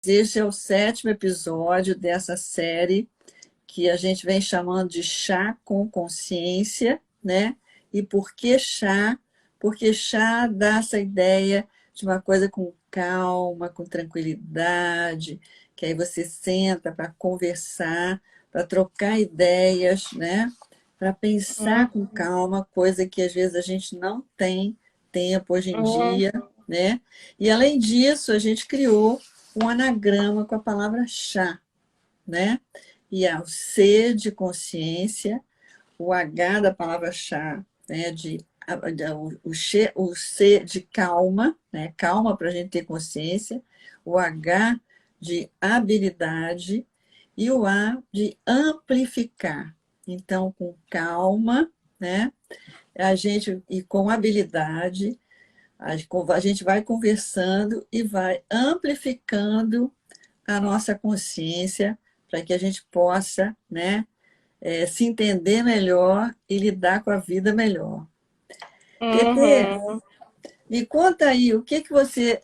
Este é o 7º episódio dessa série que a gente vem chamando de Chá com Consciência, né? E por que chá? Porque chá dá essa ideia de uma coisa com calma, com tranquilidade, que aí você senta para conversar, para trocar ideias, né? Para pensar com Uhum, calma, coisa que às vezes a gente não tem tempo hoje em uhum, dia, né? E além disso, a gente criou um anagrama com a palavra chá, né? E é o C de consciência, o H da palavra chá, né? O C de calma, né? Calma para a gente ter consciência, o H de habilidade e o A de amplificar. Então, com calma, né? A gente, e com habilidade, a gente vai conversando e vai amplificando a nossa consciência para que a gente possa, né, se entender melhor e lidar com a vida melhor. TT, uhum. me conta aí, o que que você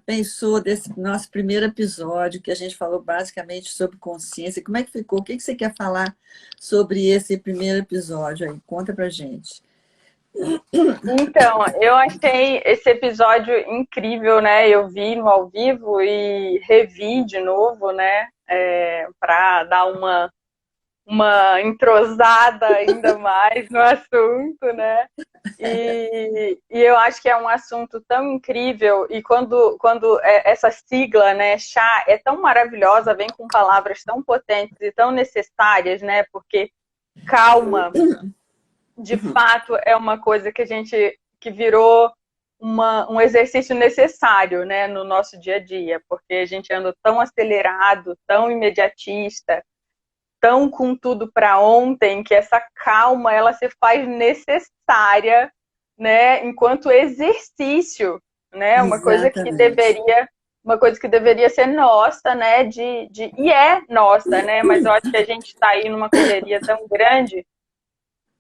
pensou desse nosso primeiro episódio, que a gente falou basicamente sobre consciência? Como é que ficou? O que que você quer falar sobre esse primeiro episódio aí? Conta pra gente. Então, eu achei esse episódio incrível, né? Eu vi no ao vivo e revi de novo, né? Para dar uma entrosada ainda mais no assunto, né? E eu acho que é um assunto tão incrível e quando essa sigla, né, chá, é tão maravilhosa, vem com palavras tão potentes e tão necessárias, né? Porque calma, de fato, é uma coisa que a gente que virou um exercício necessário, né, no nosso dia a dia, porque a gente anda tão acelerado, tão imediatista, tão com tudo para ontem, que essa calma ela se faz necessária, né, enquanto exercício, né, Exatamente. uma coisa que deveria ser nossa, né, e é nossa, né, mas eu acho que a gente está aí numa correria tão grande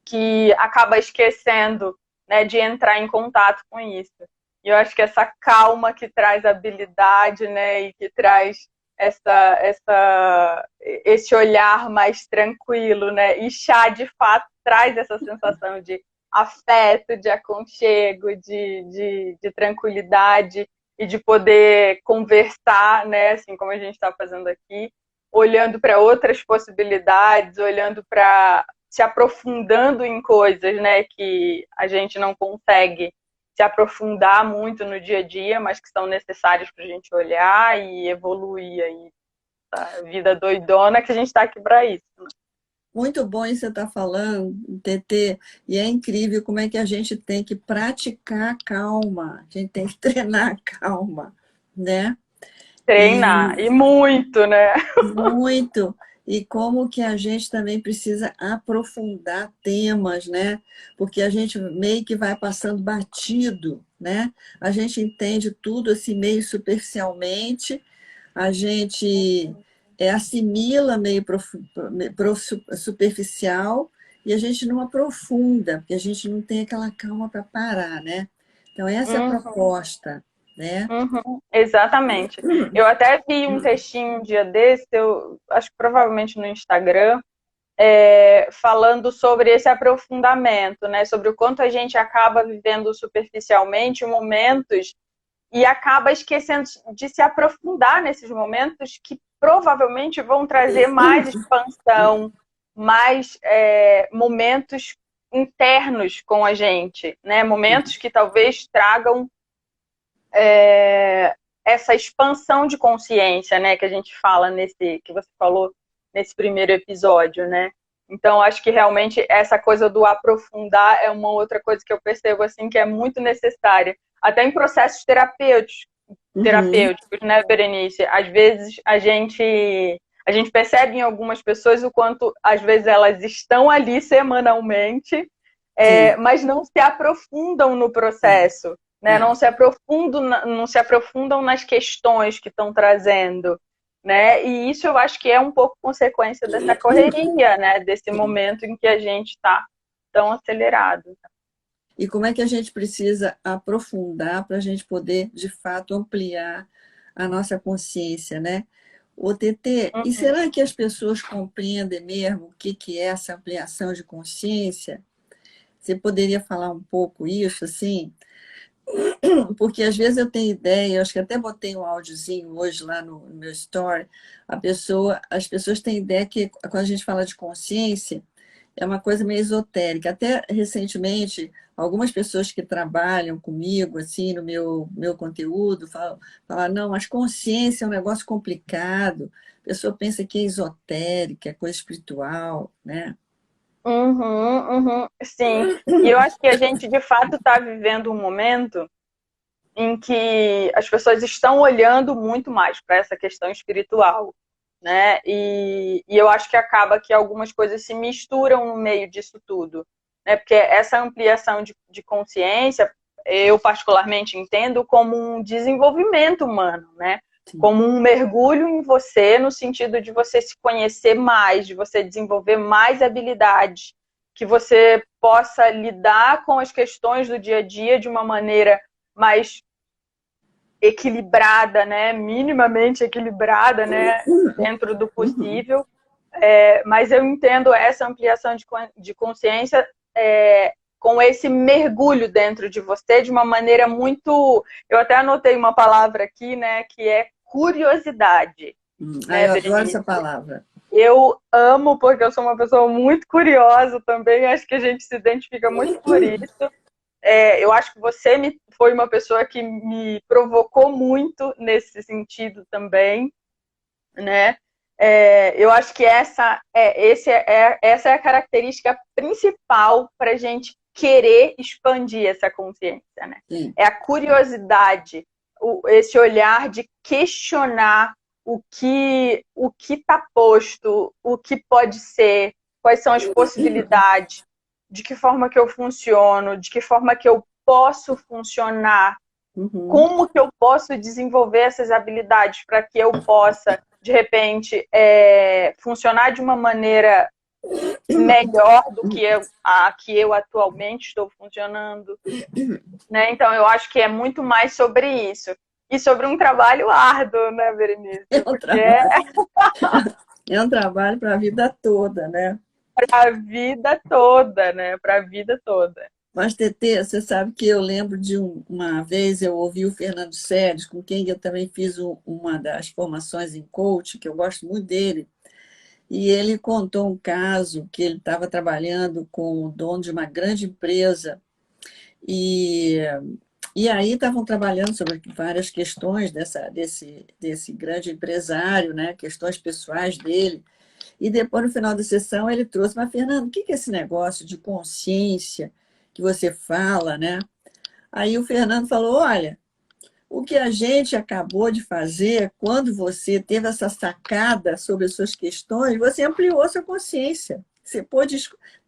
que acaba esquecendo, né, de entrar em contato com isso. E eu acho que essa calma que traz habilidade, né, e que traz esse olhar mais tranquilo, né, e chá de fato traz essa sensação de afeto, de aconchego, de tranquilidade e de poder conversar, né, assim como a gente está fazendo aqui, olhando para outras possibilidades, olhando para se aprofundando em coisas, né, que a gente não consegue se aprofundar muito no dia a dia, mas que são necessárias para a gente olhar e evoluir aí a vida doidona que a gente está aqui para isso. Né? Muito bom isso que você está falando, TT, e é incrível como é que a gente tem que praticar a calma, a gente tem que treinar a calma, né? E Treinar, e muito, né? muito, e como que a gente também precisa aprofundar temas, né? Porque a gente meio que vai passando batido, né? A gente entende tudo assim meio superficialmente, a gente assimila meio superficial e a gente não aprofunda, porque a gente não tem aquela calma para parar, né? Então, essa é a Uhum, proposta, né? exatamente. Eu até vi um textinho um dia desse, eu acho que provavelmente no Instagram, falando sobre esse aprofundamento, né? Sobre o quanto a gente acaba vivendo superficialmente momentos e acaba esquecendo de se aprofundar nesses momentos que provavelmente vão trazer mais expansão, mais momentos internos com a gente, né? Momentos que talvez tragam essa expansão de consciência, né? Que a gente fala que você falou nesse primeiro episódio, né? Então, acho que realmente essa coisa do aprofundar é uma outra coisa que eu percebo assim que é muito necessária, até em processos Uhum, terapêuticos, né, Berenice? Às vezes a gente percebe em algumas pessoas o quanto às vezes elas estão ali semanalmente, sim. mas não se aprofundam no processo, né? É. Não se aprofundam nas questões que estão trazendo, né? E isso eu acho que é um pouco consequência dessa correria, né? Desse momento em que a gente está tão acelerado. E como é que a gente precisa aprofundar para a gente poder, de fato, ampliar a nossa consciência, né? Ô, TT, e Uhum. será que as pessoas compreendem mesmo o que que é essa ampliação de consciência? Você poderia falar um pouco isso, assim? Porque às vezes eu tenho ideia, eu acho que até botei um áudiozinho hoje lá no meu story, as pessoas têm ideia que quando a gente fala de consciência, é uma coisa meio esotérica. Até recentemente, algumas pessoas que trabalham comigo, assim, no meu conteúdo, falam, não, mas consciência é um negócio complicado, a pessoa pensa que é esotérica, é coisa espiritual, né? Uhum, uhum, sim. E eu acho que a gente, de fato, está vivendo um momento em que as pessoas estão olhando muito mais para essa questão espiritual, né? E eu acho que acaba que algumas coisas se misturam no meio disso tudo, né? Porque essa ampliação de consciência, eu particularmente entendo como um desenvolvimento humano, né? Sim. Como um mergulho em você, no sentido de você se conhecer mais, de você desenvolver mais habilidades, que você possa lidar com as questões do dia a dia de uma maneira mais equilibrada, né? Minimamente equilibrada, né? Dentro do Uhum. possível. Mas eu entendo essa ampliação de consciência com esse mergulho dentro de você de uma maneira muito... Eu até anotei uma palavra aqui, né? Que é curiosidade, Ah, né, eu adoro Berenice? essa palavra. Eu amo, porque eu sou uma pessoa muito curiosa também, acho que a gente se identifica muito por isso. Eu acho que você foi uma pessoa que me provocou muito nesse sentido também, né? Eu acho que essa é a característica principal para a gente querer expandir essa consciência, né? Sim. É a curiosidade, esse olhar de questionar o que está posto, o que pode ser, quais são as possibilidades, de que forma que eu funciono, de que forma que eu posso funcionar, Uhum. como que eu posso desenvolver essas habilidades para que eu possa, de repente, funcionar de uma maneira melhor do que a que eu atualmente estou funcionando, né? Então, eu acho que é muito mais sobre isso. E sobre um trabalho árduo, né, Berenice? É um Porque é trabalho, é um trabalho para a vida toda, né? para a vida toda, né? Para a vida toda. Mas, Tetê, você sabe que eu lembro de uma vez eu ouvi o Fernando Sedes, com quem eu também fiz uma das formações em coaching, que eu gosto muito dele, e ele contou um caso que ele estava trabalhando com o dono de uma grande empresa, e, e aí estavam trabalhando sobre várias questões desse grande empresário, né, questões pessoais dele, e depois, no final da sessão, ele trouxe, mas, Fernando, o que é esse negócio de consciência que você fala, né? Aí o Fernando falou, olha, o que a gente acabou de fazer, quando você teve essa sacada sobre as suas questões, você ampliou a sua consciência. Você pôde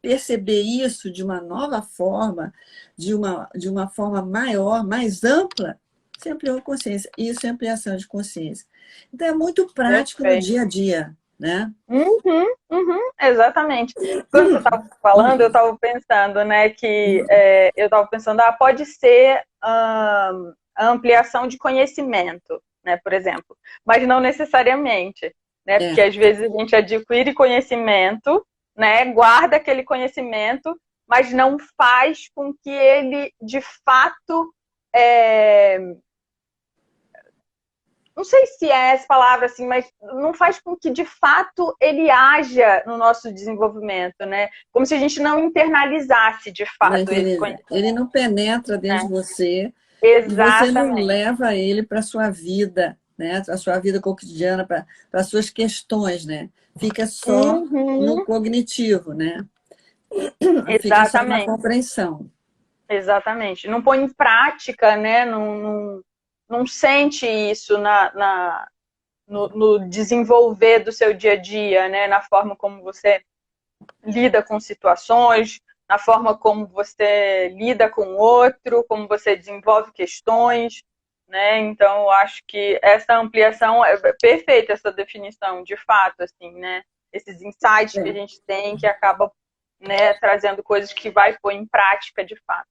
perceber isso de uma nova forma, de uma forma maior, mais ampla. Você ampliou a consciência. Isso é ampliação de consciência. Então, é muito prático no Perfeito. dia a dia, né? Uhum, uhum, exatamente. Quando você estava falando, eu estava pensando, né, que eu estava pensando, pode ser a ampliação de conhecimento, né, por exemplo, mas não necessariamente, né, porque É. às vezes a gente adquire conhecimento, né, guarda aquele conhecimento, mas não faz com que ele, de fato, é, não sei se é essa palavra assim, mas não faz com que de fato ele haja no nosso desenvolvimento, né? Como se a gente não internalizasse de Não fato esse interessa. Ele conhecimento, não penetra dentro de né? você e você não Exatamente, leva ele para a sua vida, né? A sua vida cotidiana, para as suas questões, né? Fica só no uhum, cognitivo, né? Fica só na exatamente, compreensão. exatamente. Não põe em prática, né? Não sente isso no desenvolver do seu dia a dia, né? Na forma como você lida com situações, na forma como você lida com o outro, como você desenvolve questões, né? Então, eu acho que essa ampliação é perfeita, essa definição, de fato, assim, né? Esses insights que a É. gente tem que acaba, né, trazendo coisas que vai pôr em prática de fato.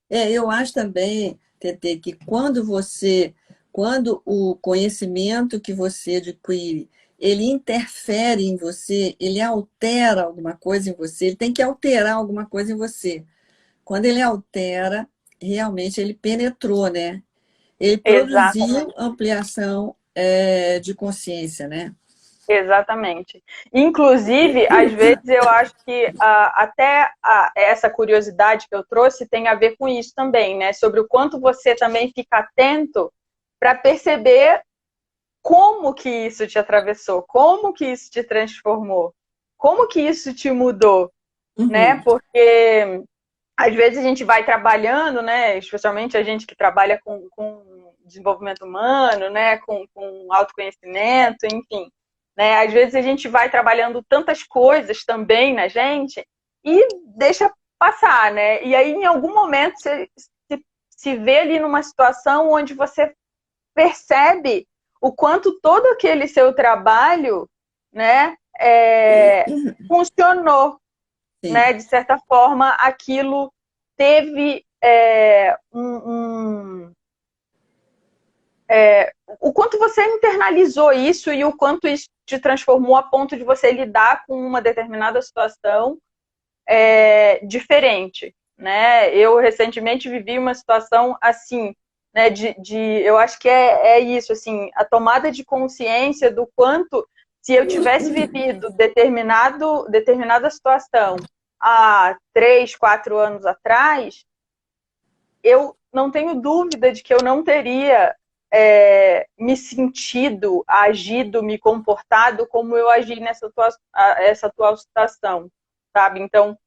Eu acho também, Tetê, que quando você quando o conhecimento que você adquire, ele interfere em você, ele altera alguma coisa em você, ele tem que alterar alguma coisa em você. Quando ele altera, realmente ele penetrou, né? Ele produziu Exatamente. ampliação de consciência, né? Exatamente. Inclusive, às vezes eu acho que essa curiosidade que eu trouxe tem a ver com isso também, né? Sobre o quanto você também fica atento para perceber como que isso te atravessou, como que isso te transformou, como que isso te mudou, né? Uhum. Porque às vezes a gente vai trabalhando, né? Especialmente a gente que trabalha com desenvolvimento humano, né? Com autoconhecimento, enfim. Né? Às vezes a gente vai trabalhando tantas coisas também na gente e deixa passar, né? E aí, em algum momento, você se vê ali numa situação onde você percebe o quanto todo aquele seu trabalho, né, funcionou, Sim. né? De certa forma, aquilo teve o quanto você internalizou isso e o quanto isso te transformou a ponto de você lidar com uma determinada situação diferente, né? Eu recentemente vivi uma situação assim, né? Eu acho que é isso, assim, a tomada de consciência do quanto se eu tivesse vivido determinada situação há 3, 4 anos atrás, eu não tenho dúvida de que eu não teria me sentido, agido, me comportado como eu agi essa atual situação, sabe? Então,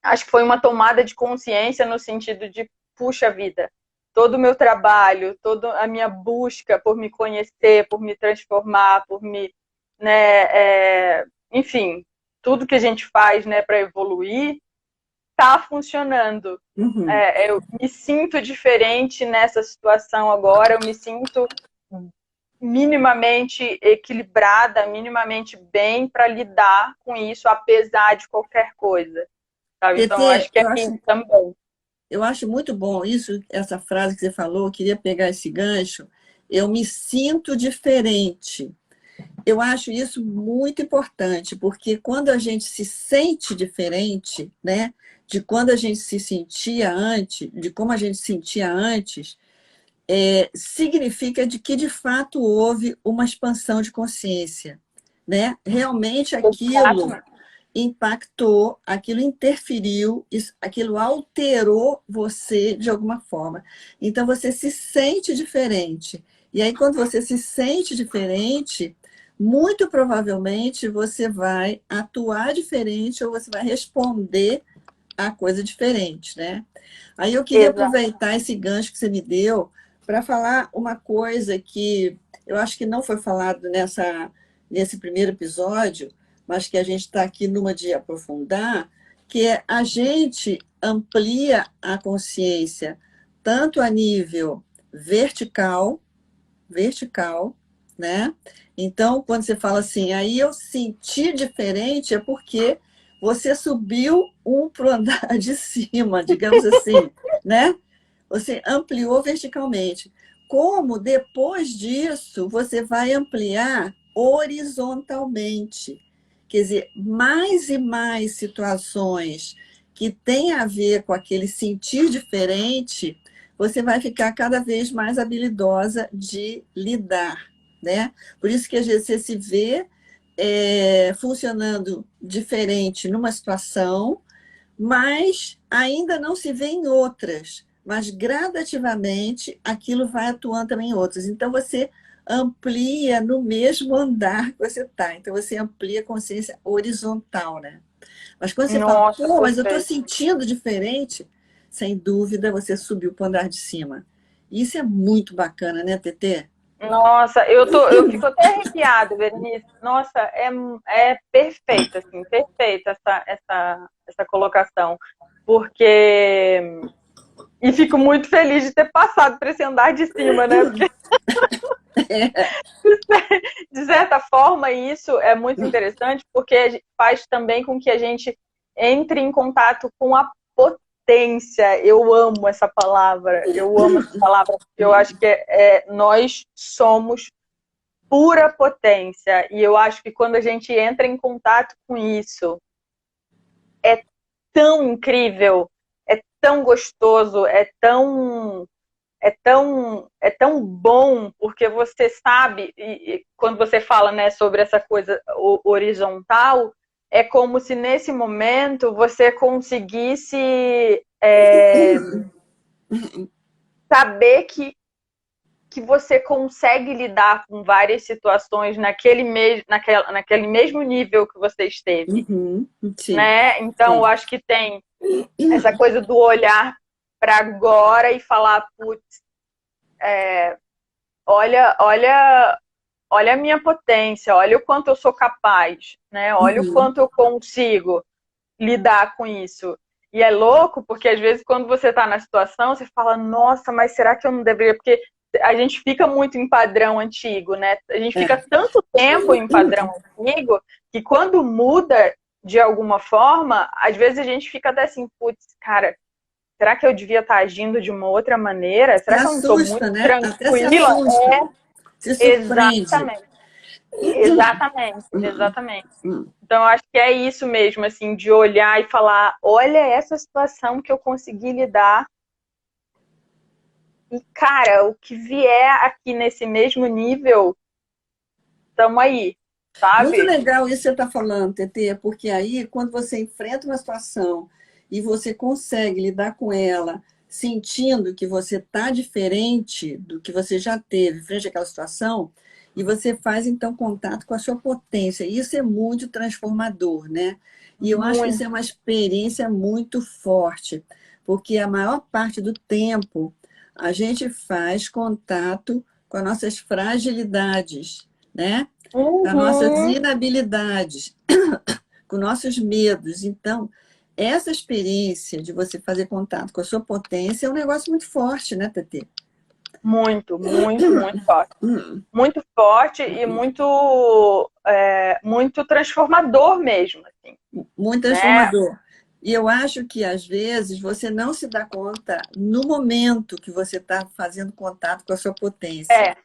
acho que foi uma tomada de consciência no sentido de, puxa vida, todo o meu trabalho, toda a minha busca por me conhecer, por me transformar, por me, né, enfim, tudo que a gente faz, né, para evoluir, está funcionando. Uhum. Eu me sinto diferente nessa situação agora, eu me sinto minimamente equilibrada, minimamente bem para lidar com isso, apesar de qualquer coisa. Sabe? Então, eu PT, acho que é isso também. eu acho muito bom isso, essa frase que você falou, eu queria pegar esse gancho. Eu me sinto diferente. Eu acho isso muito importante, porque quando a gente se sente diferente, né, de quando a gente se sentia antes, de como a gente se sentia antes, significa de que de fato houve uma expansão de consciência, né? Realmente aquilo Exatamente. impactou, aquilo interferiu, aquilo alterou você de alguma forma. Então você se sente diferente. E aí, quando você se sente diferente, muito provavelmente você vai atuar diferente ou você vai responder a coisa diferente, né? Aí eu queria Exato. aproveitar esse gancho que você me deu para falar uma coisa que eu acho que não foi falado nesse primeiro episódio, mas que a gente está aqui numa de aprofundar, que é a gente amplia a consciência tanto a nível vertical, né? Então, quando você fala assim, aí eu senti diferente, é porque você subiu para o andar de cima, digamos assim, né? Você ampliou verticalmente. Como depois disso você vai ampliar horizontalmente? Quer dizer, mais e mais situações que têm a ver com aquele sentir diferente, você vai ficar cada vez mais habilidosa de lidar, né? Por isso que às vezes você se vê funcionando diferente numa situação, mas ainda não se vê em outras. Mas gradativamente aquilo vai atuando também em outras. Então você amplia no mesmo andar que você está. Então você amplia a consciência horizontal, né? Mas quando você fala, Nossa, pô, mas eu estou perfeito. sentindo diferente, sem dúvida você subiu para o andar de cima. Isso é muito bacana, né, Tetê? Nossa, eu fico até arrepiada, Berenice. Nossa, é perfeita, assim, perfeita essa colocação. Porque. E fico muito feliz de ter passado por esse andar de cima, né? Porque, de certa forma, isso é muito interessante, porque faz também com que a gente entre em contato com a potência, eu amo essa palavra, porque eu acho que nós somos pura potência, e eu acho que quando a gente entra em contato com isso, é tão incrível, é tão gostoso, é tão bom, porque você sabe, e quando você fala, né, sobre essa coisa horizontal, é como se nesse momento você conseguisse saber que você consegue lidar com várias situações naquele mesmo nível que você esteve, Sim, né? Então, eu sim. acho que tem essa coisa do olhar para agora e falar, putz, olha a minha potência, olha o quanto eu sou capaz, né? Olha o quanto eu consigo lidar com isso. E é louco, porque às vezes quando você está na situação, você fala, nossa, mas será que eu não deveria? Porque a gente fica muito em padrão antigo, né? A gente fica tanto tempo em padrão antigo que quando muda de alguma forma, às vezes a gente fica até assim, putz, cara, será que eu devia estar agindo de uma outra maneira? Se Será que eu não estou muito assusta, né? Até se tranquila? assusta. Se surpreende. Exatamente, exatamente. Então, eu acho que é isso mesmo, assim, de olhar e falar, olha essa situação que eu consegui lidar e, cara, o que vier aqui nesse mesmo nível, tamo aí, Muito sabe? legal isso que você está falando, Tetê, porque aí, quando você enfrenta uma situação e você consegue lidar com ela, sentindo que você está diferente do que você já teve frente àquela situação, e você faz, então, contato com a sua potência. Isso é muito transformador, né? E eu acho que isso Muito, é uma experiência muito forte, porque a maior parte do tempo a gente faz contato com as nossas fragilidades, né? Com as nossas uhum, inabilidades, com nossos medos. Então, essa experiência de você fazer contato com a sua potência é um negócio muito forte, né, Tetê? muito, muito, muito forte. Muito forte e muito transformador mesmo, assim, Muito né? transformador. E eu acho que, às vezes, você não se dá conta no momento que você está fazendo contato com a sua potência. É,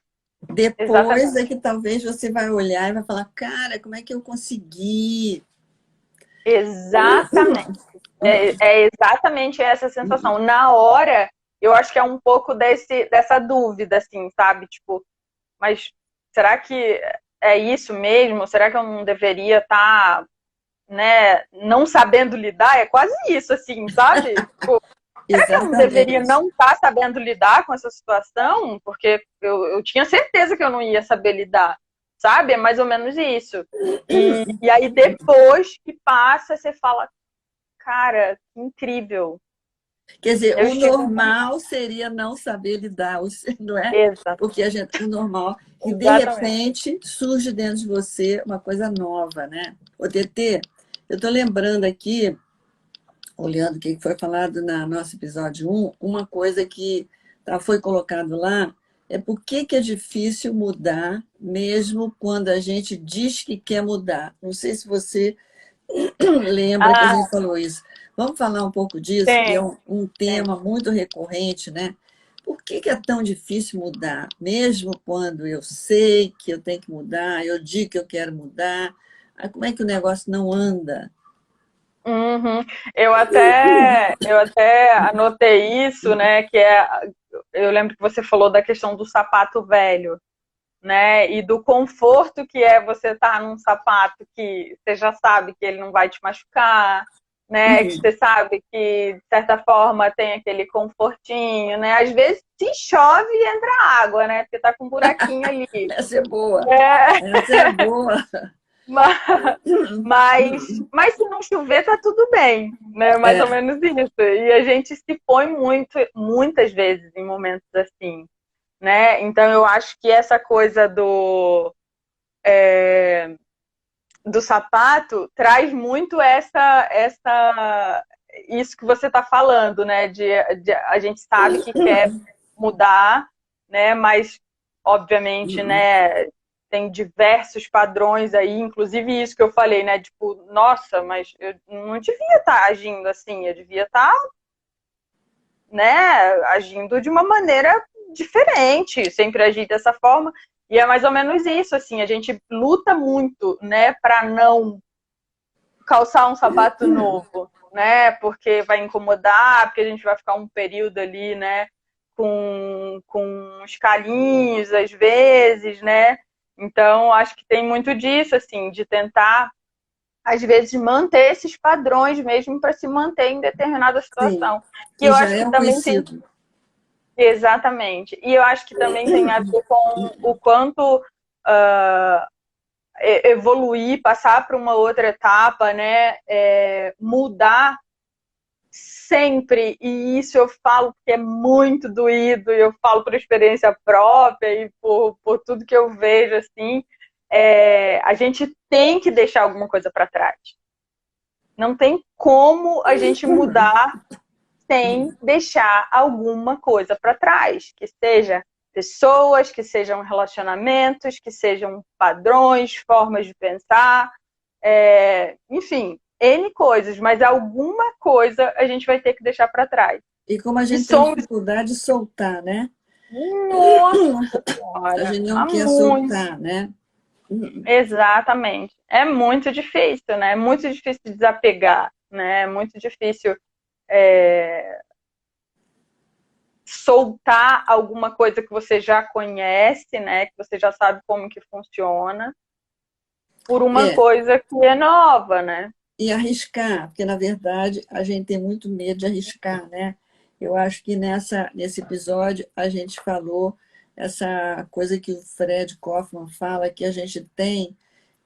Depois exatamente. é que talvez você vai olhar e vai falar, cara, como é que eu consegui? Exatamente. É exatamente essa sensação. Na hora, eu acho que é um pouco dessa dúvida, assim, sabe? Tipo, mas será que é isso mesmo? Será que eu não deveria estar, né, não sabendo lidar? É quase isso, assim, sabe? Tipo, será que eu não deveria Exatamente. não estar sabendo lidar com essa situação? Porque eu tinha certeza que eu não ia saber lidar, sabe? É mais ou menos isso. E aí, depois que passa, você fala, cara, que incrível. Quer dizer, Eu o estive. normal seria não saber lidar, não é? Exato, Porque o normal, e de exatamente. repente surge dentro de você uma coisa nova, né? O TT, eu estou lembrando aqui, olhando o que foi falado na nosso episódio 1, uma coisa que foi colocado lá é por que é difícil mudar, mesmo quando a gente diz que quer mudar. Não sei se você lembra que a Ah, gente falou isso. Vamos falar um pouco disso, que é tem, um tem. tema muito recorrente, né? Por que é tão difícil mudar? Mesmo quando eu sei que eu tenho que mudar, eu digo que eu quero mudar, como é que o negócio não anda? Uhum. Eu até anotei isso, né? Eu lembro que você falou da questão do sapato velho, né? E do conforto que é você estar num sapato que você já sabe que ele não vai te machucar, né? Que você sabe que, de certa forma, tem aquele confortinho, né? Às vezes se chove e entra água, né? Porque tá com um buraquinho ali. Essa é boa, É, essa é boa. mas, mas se não chover, tá tudo bem, né? Mais ou É, menos isso. E a gente se põe muitas vezes em momentos assim, né? Então eu acho que essa coisa do sapato traz muito isso que você está falando, né? De a gente sabe que quer mudar, né? Mas obviamente, né? Tem diversos padrões aí, inclusive isso que eu falei, né? Tipo, nossa, mas eu não devia estar agindo assim, eu devia estar né, agindo de uma maneira diferente, sempre agir dessa forma. E é mais ou menos isso, assim, a gente luta muito, né, para não calçar um sapato novo, né, porque vai incomodar, porque a gente vai ficar um período ali, né, com os calinhos, às vezes, né, então acho que tem muito disso, assim, de tentar, às vezes, manter esses padrões mesmo para se manter em determinada Sim, situação. E que eu já acho é que o também tem. conhecido. Exatamente. E eu acho que também tem a ver com o quanto evoluir, passar para uma outra etapa, né? Mudar sempre. E isso eu falo que é muito doído, e eu falo por experiência própria e por tudo que eu vejo, assim. A gente tem que deixar alguma coisa para trás. Não tem como a gente mudar sem deixar alguma coisa para trás, que seja pessoas, que sejam relacionamentos, que sejam padrões, formas de pensar, enfim, N coisas, mas alguma coisa a gente vai ter que deixar para trás. E como a E gente tem somos, dificuldade de soltar, né? nossa A senhora, gente não há quer muito. soltar, né? Exatamente. É muito difícil, né? É muito difícil desapegar, né? É muito difícil soltar alguma coisa que você já conhece, né? Que você já sabe como que funciona, por uma É, coisa que é nova, né? e arriscar, porque na verdade a gente tem muito medo de arriscar, né? Eu acho que nesse episódio a gente falou essa coisa que o Fred Kaufman fala, que a gente tem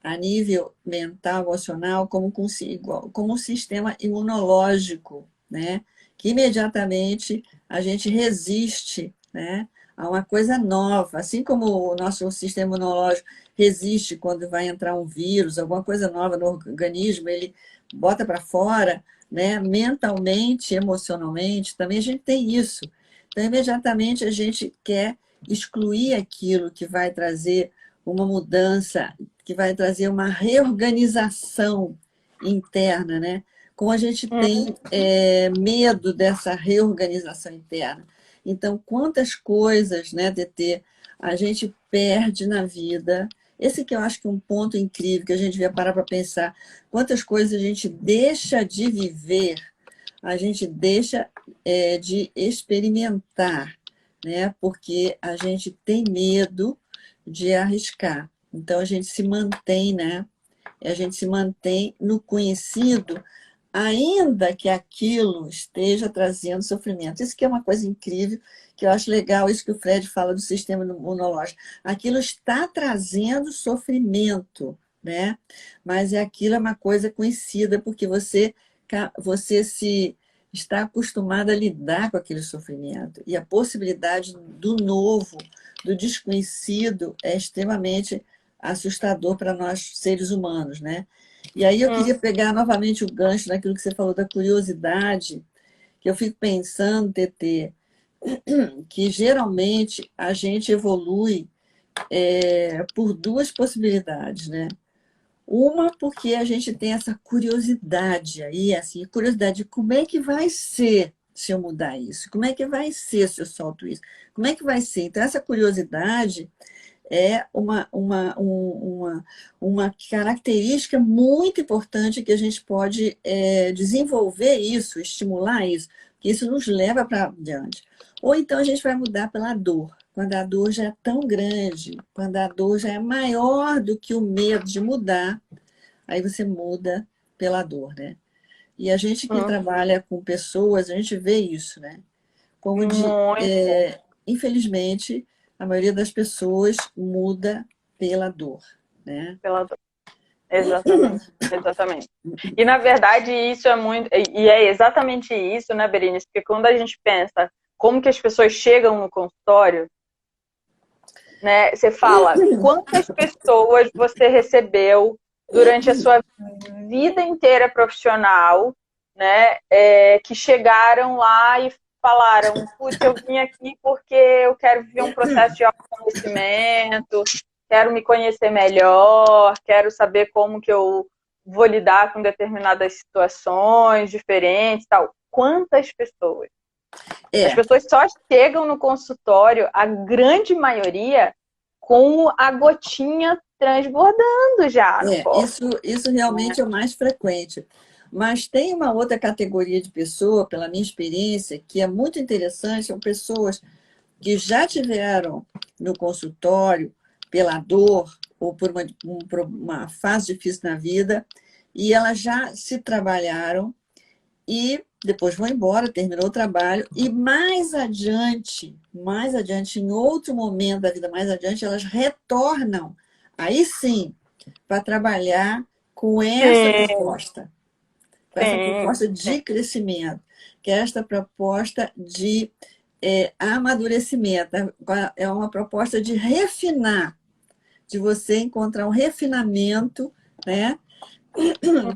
a nível mental, emocional, como um sistema imunológico, né? Que imediatamente a gente resiste, né, a uma coisa nova. Assim como o nosso sistema imunológico resiste quando vai entrar um vírus, alguma coisa nova no organismo, ele bota para fora, né? Mentalmente, emocionalmente, também a gente tem isso. Então, imediatamente a gente quer excluir aquilo que vai trazer uma mudança, que vai trazer uma reorganização interna, né? Como a gente tem medo dessa reorganização interna. Então, quantas coisas, né, TT, a gente perde na vida. Esse que eu acho que é um ponto incrível, que a gente devia parar para pensar. Quantas coisas a gente deixa de viver, a gente deixa de experimentar, né? Porque a gente tem medo de arriscar. Então, a gente se mantém, né? A gente se mantém no conhecido, ainda que aquilo esteja trazendo sofrimento. Isso que é uma coisa incrível, que eu acho legal, isso que o Fred fala do sistema imunológico. Aquilo está trazendo sofrimento, né? Mas aquilo é uma coisa conhecida, porque você se está acostumado a lidar com aquele sofrimento. E a possibilidade do novo, do desconhecido, é extremamente assustador para nós, seres humanos, né? E aí eu queria pegar novamente o gancho naquilo que você falou da curiosidade, que eu fico pensando, TT, que geralmente a gente evolui por duas possibilidades, né? Uma, porque a gente tem essa curiosidade aí, assim, curiosidade de como é que vai ser se eu mudar isso? Como é que vai ser se eu solto isso? Como é que vai ser? Então, essa curiosidade é uma característica muito importante que a gente pode desenvolver isso, estimular isso, que isso nos leva para adiante. Ou então a gente vai mudar pela dor, quando a dor já é tão grande, quando a dor já é maior do que o medo de mudar, aí você muda pela dor, né? E a gente que trabalha com pessoas, a gente vê isso, né? Como Muito infelizmente, a maioria das pessoas muda pela dor, né? pela dor. Exatamente, exatamente. E na verdade isso é muito, e é exatamente isso, né, Berenice? Porque quando a gente pensa como que as pessoas chegam no consultório, né? Você fala quantas pessoas você recebeu durante a sua vida inteira profissional, né? Que chegaram lá e falaram, putz, eu vim aqui porque eu quero viver um processo de autoconhecimento, quero me conhecer melhor, quero saber como que eu vou lidar com determinadas situações diferentes, tal. Quantas pessoas? As É, pessoas só chegam no consultório, a grande maioria, com a gotinha transbordando já no copo. isso realmente é o mais frequente. Mas tem uma outra categoria de pessoa, pela minha experiência, que é muito interessante, são pessoas que já tiveram no consultório pela dor ou por uma fase difícil na vida, e elas já se trabalharam e depois vão embora, terminou o trabalho, e mais adiante, em outro momento da vida mais adiante, elas retornam, aí sim, para trabalhar Sim, com essa sim, proposta sim. de crescimento, que é esta proposta de amadurecimento, é uma proposta de refinar, de você encontrar um refinamento, né,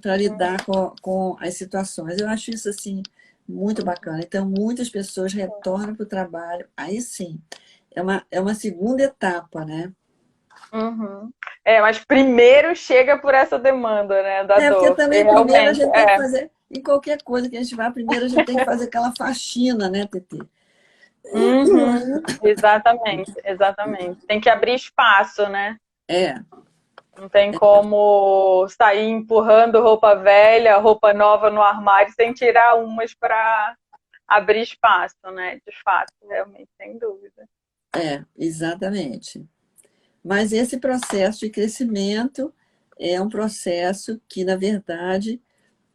para lidar com as situações. Eu acho isso assim muito bacana. Então, muitas pessoas retornam para o trabalho, aí sim, é uma segunda etapa, né? Uhum. Mas primeiro chega por essa demanda, né, da Porque dor. E também primeiro a realmente, gente tem que fazer, em qualquer coisa que a gente vá, primeiro a gente tem que fazer aquela faxina, né, Tetê? Uhum. Exatamente, exatamente. Tem que abrir espaço, né? É, Não tem como sair empurrando roupa velha, roupa nova no armário sem tirar umas para abrir espaço, né? De fato, realmente, sem dúvida. exatamente. Mas esse processo de crescimento é um processo que, na verdade,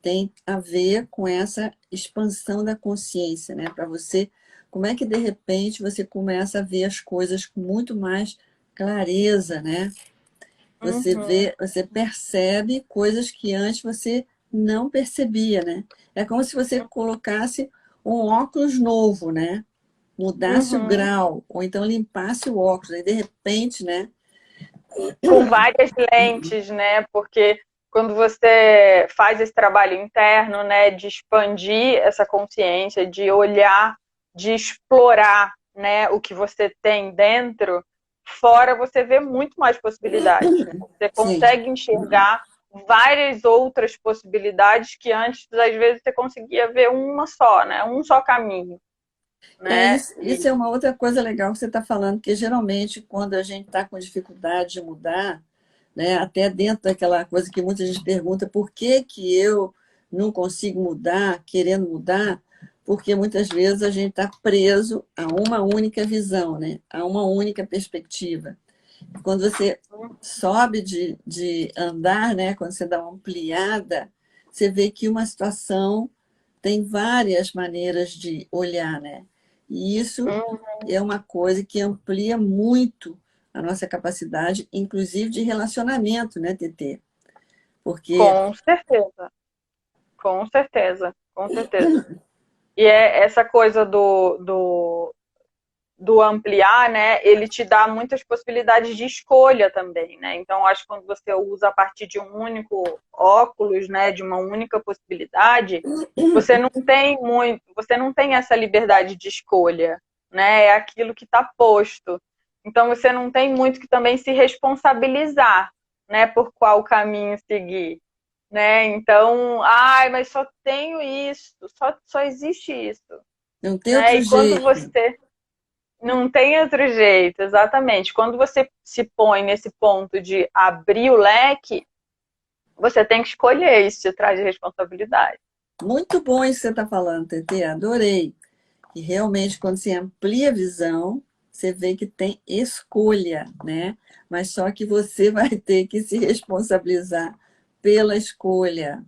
tem a ver com essa expansão da consciência, né? Para você, como é que de repente você começa a ver as coisas com muito mais clareza, né? Você Uhum, vê, você percebe coisas que antes você não percebia, né? É como se você colocasse um óculos novo, né? Mudasse o uhum. grau, ou então limpasse o óculos, aí de repente, né? Com várias lentes, né? Porque quando você faz esse trabalho interno, né, de expandir essa consciência, de olhar, de explorar, né, o que você tem dentro, fora você vê muito mais possibilidades, né? Você Sim. consegue enxergar várias outras possibilidades que antes, às vezes, você conseguia ver uma só, né? Um só caminho, né? Isso é uma outra coisa legal que você está falando, que geralmente quando a gente está com dificuldade de mudar, né, até dentro daquela coisa que muita gente pergunta, por que que eu não consigo mudar, querendo mudar? Porque muitas vezes a gente está preso a uma única visão, né, a uma única perspectiva. Quando você sobe de andar, né, quando você dá uma ampliada, você vê que uma situação tem várias maneiras de olhar, né? E isso Hum, é uma coisa que amplia muito a nossa capacidade, inclusive de relacionamento, né, TT? Porque com certeza, com certeza, com certeza. E é essa coisa do ampliar, né? Ele te dá muitas possibilidades de escolha também, né? Então, acho que quando você usa a partir de um único óculos, né? De uma única possibilidade, você não tem essa liberdade de escolha, né? É aquilo que está posto. Então, você não tem muito que também se responsabilizar, né? Por qual caminho seguir. Né? Então, mas só tenho isso, só existe isso, não tem né? outro E quando jeito. você não tem outro jeito, exatamente. Quando você se põe nesse ponto de abrir o leque, você tem que escolher, isso te traz responsabilidade. Muito bom isso que você está falando, TT, adorei. E realmente, quando você amplia a visão, você vê que tem escolha, né? Mas só que você vai ter que se responsabilizar pela escolha.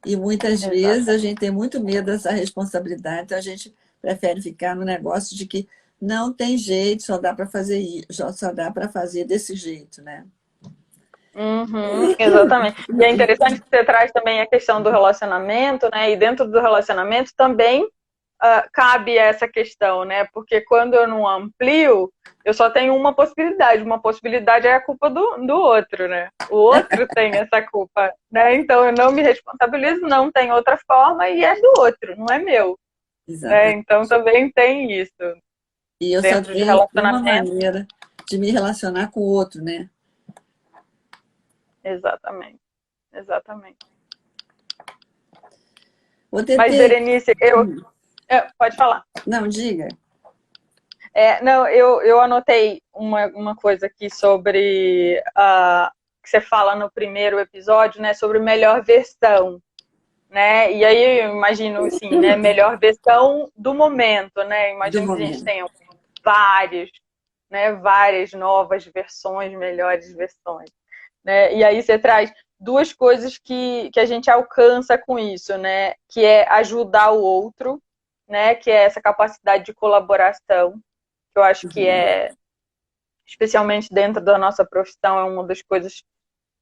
E muitas vezes a Exatamente. gente tem muito medo dessa responsabilidade, então a gente prefere ficar no negócio de que não tem jeito, só dá para fazer isso, só dá para fazer desse jeito, né? Uhum, exatamente. E é interessante que você traz também a questão do relacionamento, né? E dentro do relacionamento também cabe essa questão, né? Porque quando eu não amplio, eu só tenho uma possibilidade. Uma possibilidade é a culpa do outro, né? O outro tem essa culpa, né? Então eu não me responsabilizo, não tem outra forma e é do outro, não é meu, né? Exatamente. Então também tem isso E eu só dentro de tenho uma relacionamento. maneira de me relacionar com o outro, né? Exatamente, exatamente. O Mas, TT, Berenice, eu Pode falar. Não, diga. Não, eu anotei uma coisa aqui sobre que você fala no primeiro episódio, né, sobre melhor versão, né? E aí eu imagino assim, né, melhor versão do momento, né? Do Imagino que a gente momento. tenha vários, né, várias novas versões, melhores versões, né? E aí você traz duas coisas que a gente alcança com isso, né? Que é ajudar o outro, né? Que é essa capacidade de colaboração, que eu acho que é, especialmente dentro da nossa profissão, é uma das coisas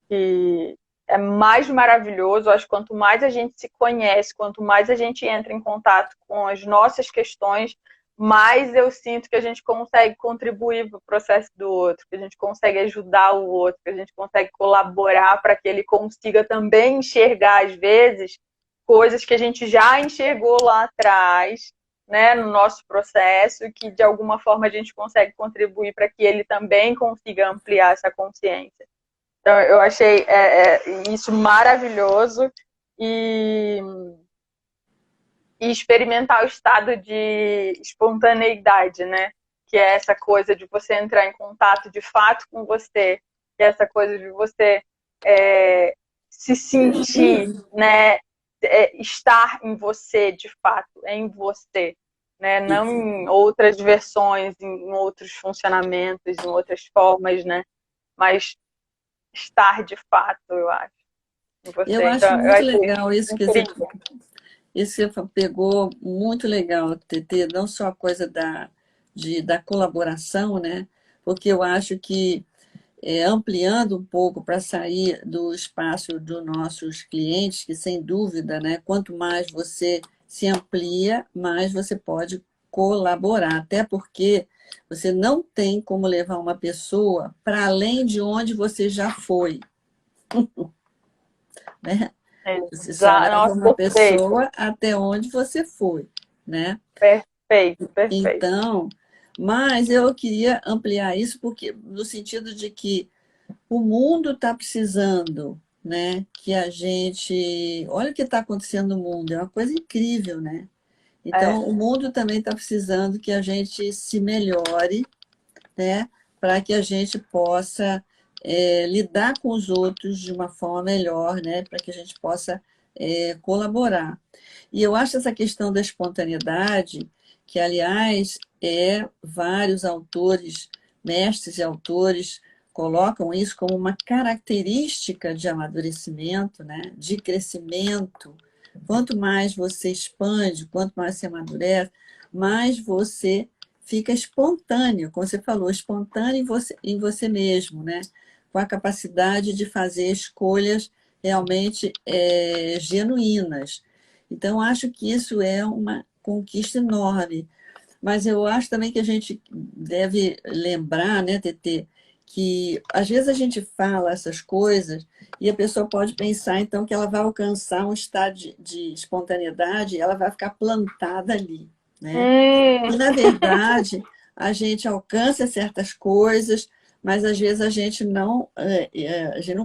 que é mais maravilhoso. Eu acho que quanto mais a gente se conhece, quanto mais a gente entra em contato com as nossas questões, mais eu sinto que a gente consegue contribuir para o processo do outro, que a gente consegue ajudar o outro, que a gente consegue colaborar para que ele consiga também enxergar, às vezes, coisas que a gente já enxergou lá atrás, né, no nosso processo, e que de alguma forma a gente consegue contribuir para que ele também consiga ampliar essa consciência. Então, eu achei isso maravilhoso e, e experimentar o estado de espontaneidade, né? Que é essa coisa de você entrar em contato de fato com você, que é essa coisa de você se sentir, né? Estar em você de fato, em você, né? Não Isso. em outras versões, em outros funcionamentos, em outras formas, né? Mas estar de fato, eu acho, em Eu você. acho Então, eu muito achei legal incrível. isso que você pegou, muito legal, TT, não só a coisa da colaboração, né? Porque eu acho que ampliando um pouco para sair do espaço dos nossos clientes, que sem dúvida, né, quanto mais você se amplia, mais você pode colaborar, até porque você não tem como levar uma pessoa para além de onde você já foi, né? Você só leva Nossa, uma perfeito, pessoa até onde você foi, né? perfeito, perfeito. Então, mas eu queria ampliar isso porque no sentido de que o mundo está precisando, né? Que a gente. Olha o que está acontecendo no mundo, é uma coisa incrível, né? É, Então, o mundo também está precisando que a gente se melhore, né? Para que a gente possa lidar com os outros de uma forma melhor, né? Para que a gente possa colaborar. E eu acho essa questão da espontaneidade, que, aliás, vários autores, mestres e autores, colocam isso como uma característica de amadurecimento, né? De crescimento. Quanto mais você expande, quanto mais você amadurece, mais você fica espontâneo, como você falou, espontâneo em você mesmo, né? Com a capacidade de fazer escolhas realmente genuínas. Então, acho que isso é uma conquista enorme. Mas eu acho também que a gente deve lembrar, né, TT, que às vezes a gente fala essas coisas e a pessoa pode pensar, então, que ela vai alcançar um estado de espontaneidade e ela vai ficar plantada ali, né? E, hum, na verdade, a gente alcança certas coisas, mas às vezes a gente não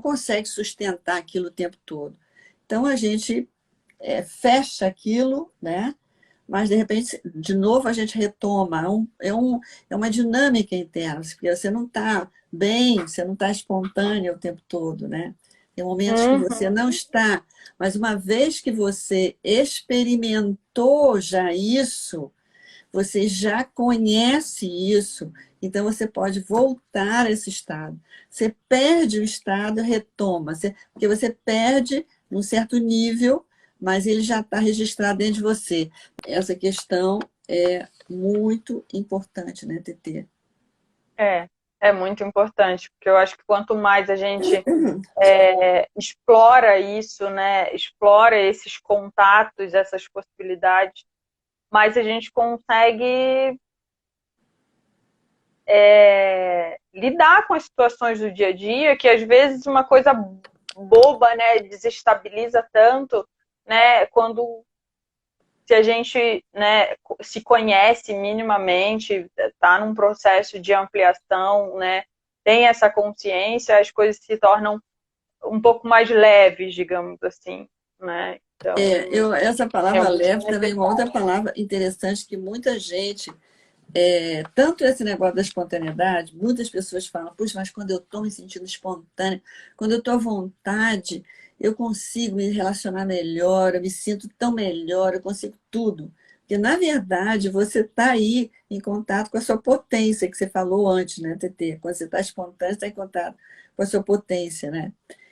consegue sustentar aquilo o tempo todo. Então, a gente fecha aquilo, né? Mas, de repente, de novo a gente retoma. É uma dinâmica interna, porque você não está bem, você não está espontâneo o tempo todo, né? Tem momentos que você uhum, não está, mas uma vez que você experimentou já isso, você já conhece isso, então você pode voltar a esse estado. Você perde o estado, retoma, porque você perde num certo nível, mas ele já está registrado dentro de você. Essa questão é muito importante, né, TT? é, é muito importante, porque eu acho que quanto mais a gente explora isso, né, explora esses contatos, essas possibilidades, mais a gente consegue lidar com as situações do dia a dia, que às vezes uma coisa boba, né, desestabiliza tanto, né, quando se a gente, né, se conhece minimamente, está num processo de ampliação, né, tem essa consciência, as coisas se tornam um pouco mais leves, digamos assim, né? Então, Essa palavra realmente leve é também é uma outra necessário. palavra interessante que muita gente, tanto esse negócio da espontaneidade, muitas pessoas falam, puxa, mas quando eu estou me sentindo espontânea, quando eu estou à vontade, eu consigo me relacionar melhor, eu me sinto tão melhor, eu consigo tudo. Porque, na verdade, você está aí em contato com a sua potência, que você falou antes, né, TT? Quando você está espontâneo, você está em contato com a sua potência, né?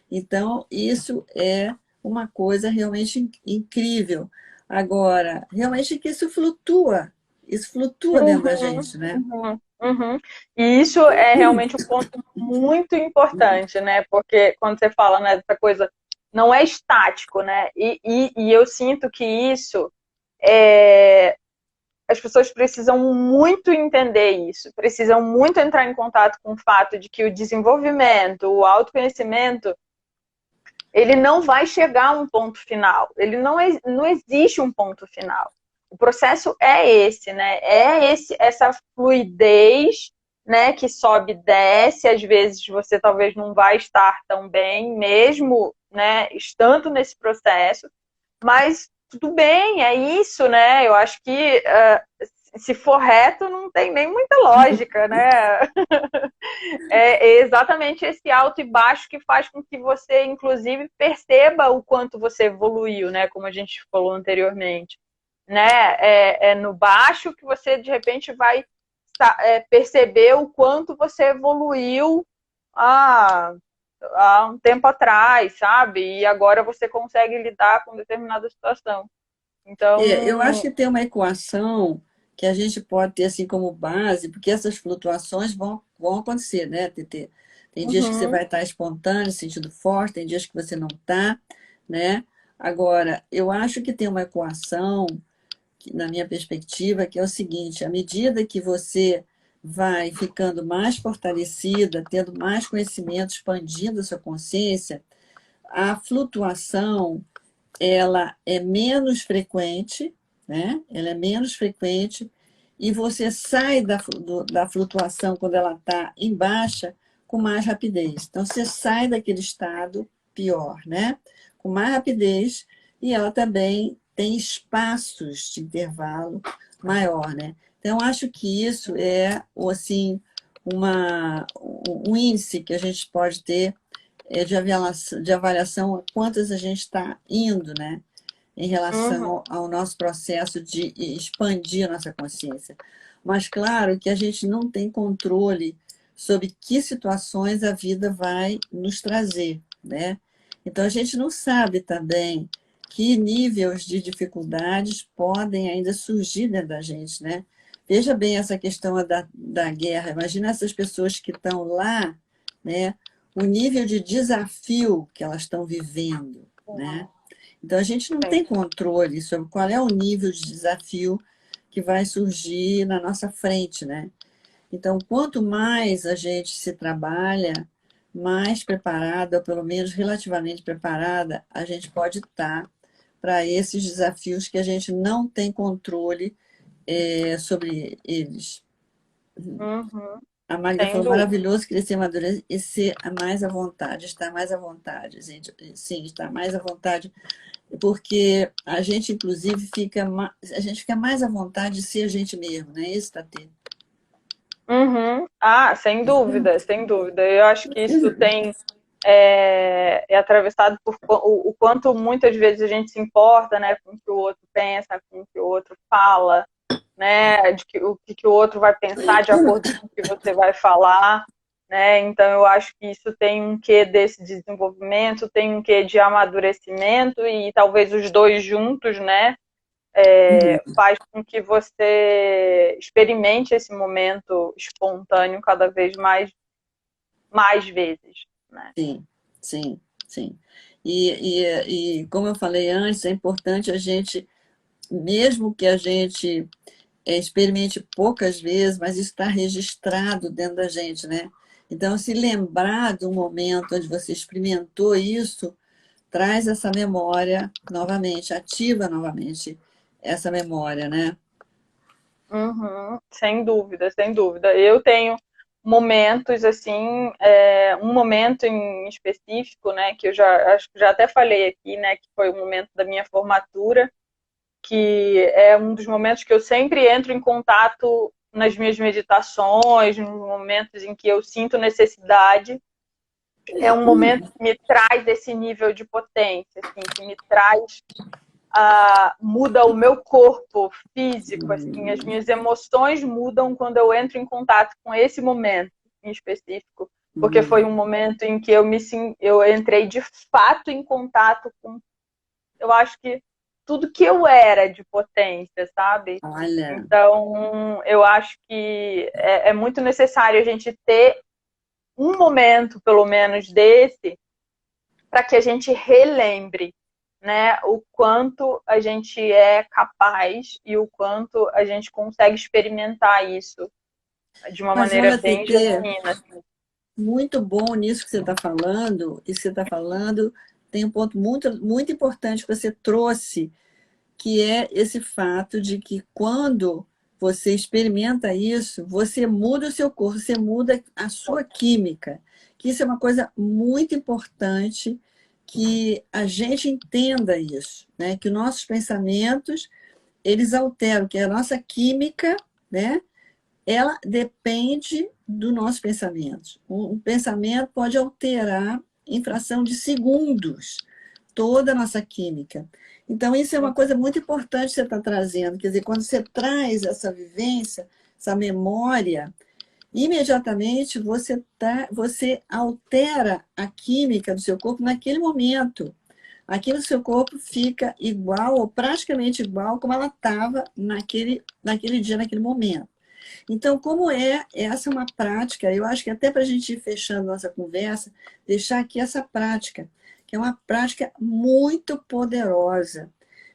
Então, isso é uma coisa realmente incrível. Agora, realmente que isso flutua dentro da Uhum, gente, né? uhum, uhum. E isso é realmente um ponto muito importante, né? Porque quando você fala, né, dessa coisa, não é estático, né? E eu sinto que isso é, as pessoas precisam muito entender isso, precisam muito entrar em contato com o fato de que o desenvolvimento, o autoconhecimento, ele não vai chegar a um ponto final. Ele não existe um ponto final. O processo é esse, né? Essa fluidez, né, que sobe e desce. Às vezes você talvez não vai estar tão bem, mesmo, né, estando nesse processo, mas tudo bem, é isso, né? Eu acho que se for reto, não tem nem muita lógica, né? É exatamente esse alto e baixo que faz com que você, inclusive, perceba o quanto você evoluiu, né? Como a gente falou anteriormente, né? É no baixo que você, de repente, vai perceber o quanto você evoluiu há, há um tempo atrás, sabe? E agora você consegue lidar com determinada situação. Eu acho Então, que tem uma equação que a gente pode ter assim como base, porque essas flutuações vão acontecer, né, TT? Tem dias que você uhum, vai estar espontâneo, sentindo forte, tem dias que você não está, né? Agora, eu acho que tem uma equação na minha perspectiva, que é o seguinte: à medida que você vai ficando mais fortalecida, tendo mais conhecimento, expandindo a sua consciência, a flutuação ela é menos frequente, né? Ela é menos frequente e você sai da flutuação quando ela está em baixa com mais rapidez. Então, você sai daquele estado pior, né? Com mais rapidez e ela também tem espaços de intervalo maior, né? Então, acho que isso é, assim, um índice que a gente pode ter de avaliação a quantas a gente está indo, né? Em uhum, relação ao nosso processo de expandir a nossa consciência. Mas, claro, que a gente não tem controle sobre que situações a vida vai nos trazer, né? Então, a gente não sabe também que níveis de dificuldades podem ainda surgir dentro da gente, né? Veja bem essa questão da guerra. Imagina essas pessoas que estão lá, né? O nível de desafio que elas estão vivendo, né? Então, a gente não sim. tem controle sobre qual é o nível de desafio que vai surgir na nossa frente, né? Então, quanto mais a gente se trabalha, mais preparada, ou pelo menos relativamente preparada, a gente pode estar para esses desafios que a gente não tem controle sobre eles. Uhum, A Magda sem falou, dúvida. maravilhoso crescer, amadurecer e ser mais à vontade, estar mais à vontade, gente. Sim, estar mais à vontade, porque a gente, inclusive, a gente fica mais à vontade de ser a gente mesmo, né? Isso, Tatê? Uhum. Ah, sem dúvida, sem dúvida. Eu acho que isso tem atravessado por o quanto muitas vezes a gente se importa, né, com o que o outro pensa, com o que o outro fala, né, de que, o que o outro vai pensar de acordo com o que você vai falar, né. Então eu acho que isso tem um quê desse desenvolvimento, tem um quê de amadurecimento e talvez os dois juntos, né, faz com que você experimente esse momento espontâneo cada vez mais vezes, né? Sim, sim, sim. E como eu falei antes, é importante a gente, mesmo que a gente experimente poucas vezes, mas isso está registrado dentro da gente, né? Então, se lembrar do momento onde você experimentou isso, traz essa memória novamente, ativa novamente essa memória, né? Uhum, sem dúvida, sem dúvida. Eu tenho momentos, assim, um momento em específico, né, que eu acho que já até falei aqui, né, que foi o momento da minha formatura, que é um dos momentos que eu sempre entro em contato nas minhas meditações, nos momentos em que eu sinto necessidade. É um momento que me traz esse nível de potência, assim, que me traz, muda o meu corpo físico, assim, as minhas emoções mudam quando eu entro em contato com esse momento em específico, porque foi um momento em que eu entrei de fato em contato com, eu acho que tudo que eu era de potência, sabe? Olha, Então, eu acho que é muito necessário a gente ter um momento, pelo menos, desse, para que a gente relembre, né, o quanto a gente é capaz e o quanto a gente consegue experimentar isso de uma mas maneira olha, bem TT, genuína. Assim. muito bom nisso que você está falando, e você está falando, tem um ponto muito, muito importante que você trouxe, que é esse fato de que quando você experimenta isso, você muda o seu corpo, você muda a sua química. Que isso é uma coisa muito importante que a gente entenda isso, né? Que nossos pensamentos, eles alteram, que a nossa química, né? Ela depende do nosso pensamento. Um pensamento pode alterar em fração de segundos toda a nossa química. Então, isso é uma coisa muito importante que você está trazendo. Quer dizer, quando você traz essa vivência, essa memória, imediatamente você altera a química do seu corpo naquele momento. Aquilo do seu corpo fica igual ou praticamente igual como ela estava naquele dia, naquele momento. Então, como essa é uma prática, eu acho que até para a gente ir fechando nossa conversa, deixar aqui essa prática, que é uma prática muito poderosa,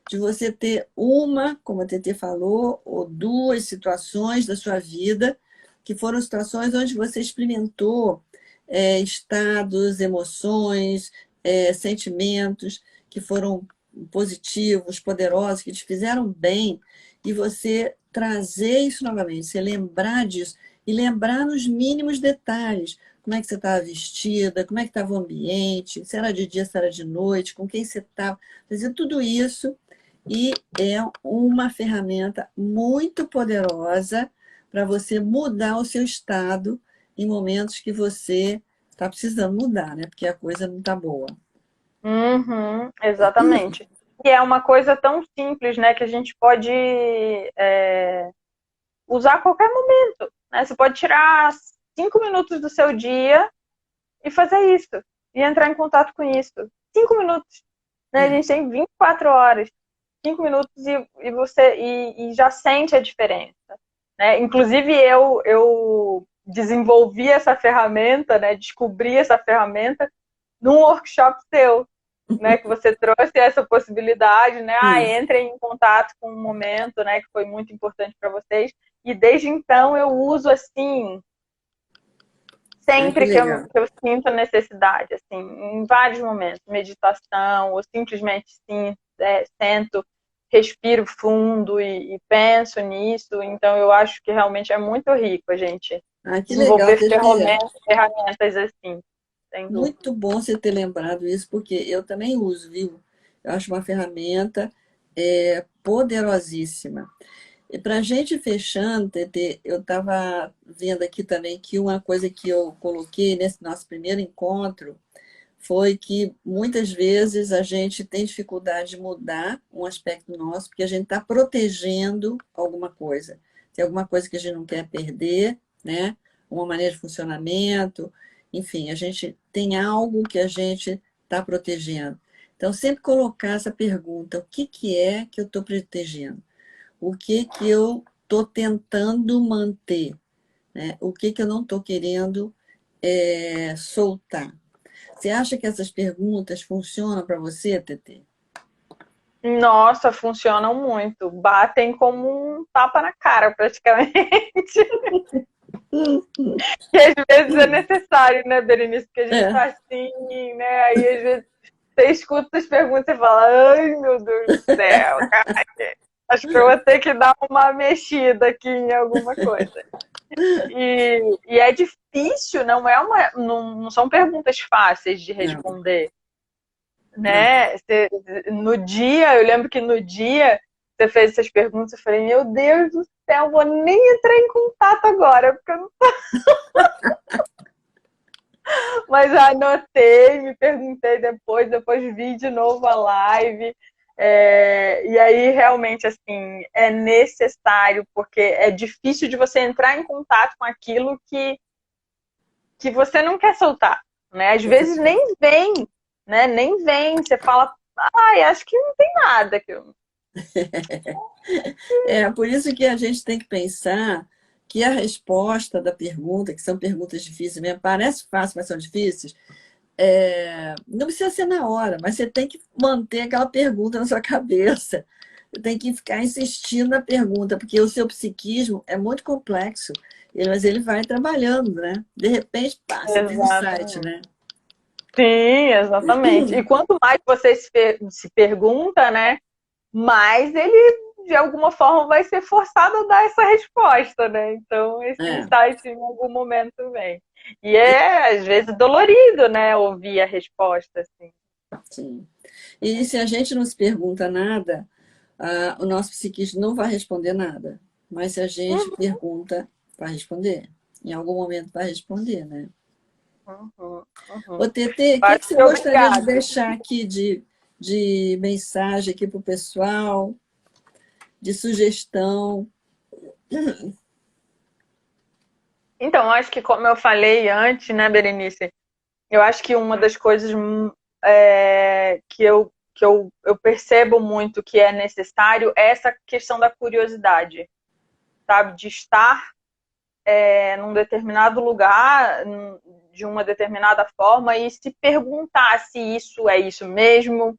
de você ter uma, como a TT falou, ou duas situações da sua vida, que foram situações onde você experimentou estados, emoções, sentimentos que foram positivos, poderosos, que te fizeram bem, e você trazer isso novamente, você lembrar disso, e lembrar nos mínimos detalhes, como é que você estava vestida, como é que estava o ambiente, se era de dia, se era de noite, com quem você estava, fazer tudo isso, e é uma ferramenta muito poderosa para você mudar o seu estado em momentos que você está precisando mudar, né? Porque a coisa não está boa. Uhum, exatamente. E é uma coisa tão simples, né, que a gente pode usar a qualquer momento, né? Você pode tirar 5 minutos do seu dia e fazer isso, e entrar em contato com isso. 5 minutos, né? A É. gente tem 24 horas, 5 minutos e já sente a diferença, né? Inclusive eu desenvolvi essa ferramenta, né? Descobri essa ferramenta num workshop seu, né, que você trouxe essa possibilidade, né? Isso. Entrem em contato com um momento, né, que foi muito importante para vocês. E desde então eu uso assim, Ah, que sempre legal. que eu sinto a necessidade, assim, em vários momentos, meditação, ou simplesmente sim, sento, respiro fundo e penso nisso. Então eu acho que realmente é muito rico a gente Ah, que legal, desenvolver TT. ferramentas assim, sem dúvida. Muito bom você ter lembrado isso, porque eu também uso, viu? Eu acho uma ferramenta poderosíssima. E para a gente fechando, TT, eu estava vendo aqui também que uma coisa que eu coloquei nesse nosso primeiro encontro foi que muitas vezes a gente tem dificuldade de mudar um aspecto nosso, porque a gente está protegendo alguma coisa. Tem alguma coisa que a gente não quer perder, né? Uma maneira de funcionamento, enfim, a gente tem algo que a gente está protegendo. Então, sempre colocar essa pergunta: o que é que eu estou protegendo? O que eu estou tentando manter? Né? O que eu não estou querendo soltar? Você acha que essas perguntas funcionam para você, TT? Nossa, funcionam muito. Batem como um tapa na cara, praticamente. Que às vezes é necessário, né, Berenice? Porque a gente É, tá assim, né? Aí às vezes você escuta as perguntas e fala: ai, meu Deus do céu, cara. Acho que eu vou ter que dar uma mexida aqui em alguma coisa. E é difícil, não são perguntas fáceis de Não, responder, não. né? No dia, eu lembro que no dia você fez essas perguntas, eu falei, meu Deus do céu, vou nem entrar em contato agora, porque eu não... Mas eu anotei, me perguntei depois vi de novo a live. E aí, realmente, assim, é necessário, porque é difícil de você entrar em contato com aquilo que você não quer soltar, né? Às vezes nem vem, né? Nem vem, você fala, ai, acho que não tem nada que eu... É por isso que a gente tem que pensar que a resposta da pergunta, que são perguntas difíceis mesmo, parece fácil, mas são difíceis, não precisa ser na hora, mas você tem que manter aquela pergunta na sua cabeça. Você tem que ficar insistindo na pergunta, porque o seu psiquismo é muito complexo, mas ele vai trabalhando, né? De repente, pá, você tem um insight, Exatamente. né? Sim, exatamente. E quanto mais você se pergunta, né? Mas ele, de alguma forma, vai ser forçado a dar essa resposta, né? Então, esse É, insight em algum momento vem. E é, às vezes, dolorido, né? Ouvir a resposta, assim. sim. E se a gente não se pergunta nada, o nosso psiquismo não vai responder nada. Mas se a gente pergunta, vai responder. Em algum momento vai responder, né? Uhum, Ô, uhum. TT, o que, Acho que você que gostaria de obrigado. deixar aqui de mensagem aqui para o pessoal, de sugestão? Então, acho que, como eu falei antes, né, Berenice, eu acho que uma das coisas que eu percebo muito que é necessário é essa questão da curiosidade, sabe? De estar num determinado lugar, de uma determinada forma, e se perguntar se isso é isso mesmo,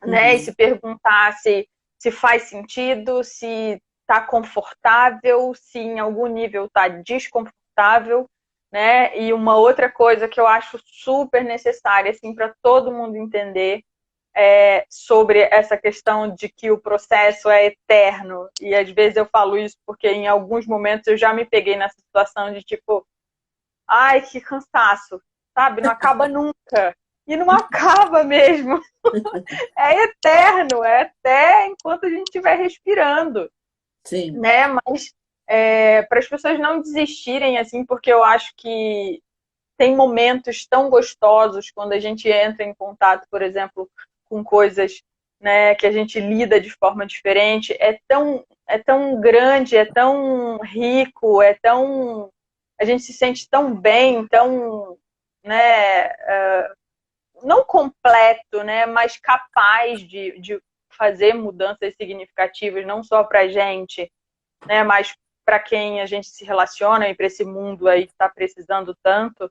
né? E Uhum, se perguntar se faz sentido, se está confortável, se em algum nível está desconfortável, né? E uma outra coisa que eu acho super necessária, assim, para todo mundo entender sobre essa questão de que o processo é eterno. E às vezes eu falo isso porque em alguns momentos eu já me peguei nessa situação de tipo, ai, que cansaço, sabe? Não acaba nunca. E não acaba mesmo. É eterno, é até enquanto a gente estiver respirando, sim. né? Mas para as pessoas não desistirem, assim, porque eu acho que tem momentos tão gostosos quando a gente entra em contato, por exemplo, com coisas, né, que a gente lida de forma diferente. É tão grande, é tão rico, a gente se sente tão bem, tão, né, não completo, né, mas capaz de fazer mudanças significativas, não só para a gente, né, mas para quem a gente se relaciona e para esse mundo aí que está precisando tanto,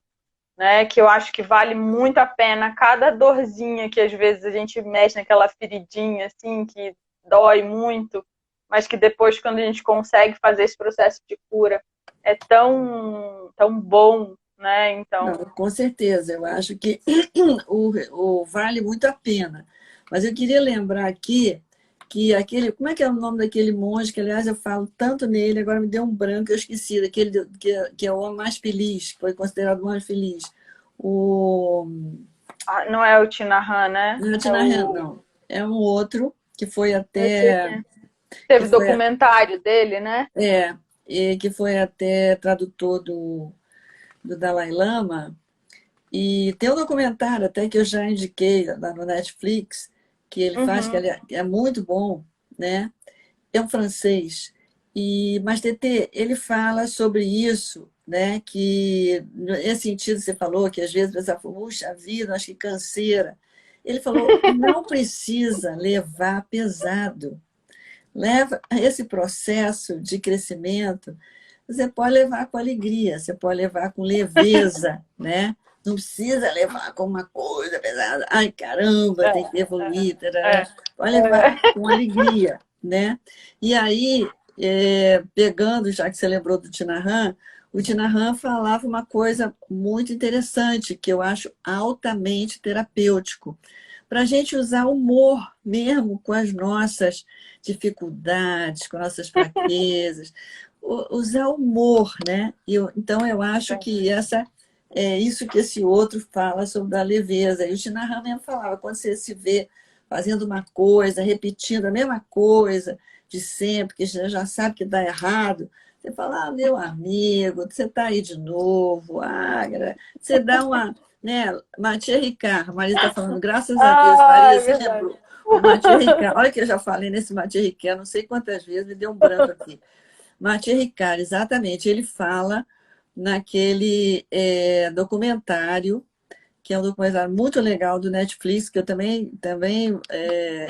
né, que eu acho que vale muito a pena cada dorzinha que às vezes a gente mexe naquela feridinha, assim, que dói muito, mas que depois, quando a gente consegue fazer esse processo de cura, é tão, tão bom, né? Não, Então, com certeza, eu acho que vale muito a pena. Mas eu queria lembrar aqui que aquele, como é que é o nome daquele monge, que aliás eu falo tanto nele, agora me deu um branco, eu esqueci, daquele que é o homem mais feliz, que foi considerado o mais feliz. O, não é o Tinahan, né? não é o É Tinahan, o. não. É um outro que foi Eu sei até, quem. que Teve foi, documentário dele, né? que foi até tradutor do Dalai Lama. E tem um documentário até que eu já indiquei lá no Netflix, que ele faz, que Uhum. ele é muito bom, né? É um francês. Mas, TT, ele fala sobre isso, né? Que, nesse sentido, você falou que às vezes você fala, puxa vida, acho que canseira. Ele falou, não precisa levar pesado. Leva esse processo de crescimento, você pode levar com alegria, você pode levar com leveza, né? Não precisa levar com uma coisa pesada. Ai, caramba, É, tem que evoluir. é, Tarará. Pode levar é. com alegria, né? E aí, pegando, já que você lembrou do Tinahan, o Tinahan falava uma coisa muito interessante, que eu acho altamente terapêutico, para a gente usar humor mesmo com as nossas dificuldades, com nossas fraquezas. usar humor, né? Então, eu acho que é isso que esse outro fala sobre a leveza. E o Shinahan mesmo falava, quando você se vê fazendo uma coisa, repetindo a mesma coisa de sempre, que já sabe que está errado, você fala, ah, meu amigo, você está aí de novo, você dá uma... Né? Mathieu Ricard, a Marisa está falando, graças a Deus, Ah, Marisa, é você verdade. lembrou. O Mathieu Ricard, olha que eu já falei nesse Mathieu Ricard, não sei quantas vezes, me deu um branco aqui. Mathieu Ricard, exatamente, ele fala naquele documentário, que é um documentário muito legal do Netflix, que eu também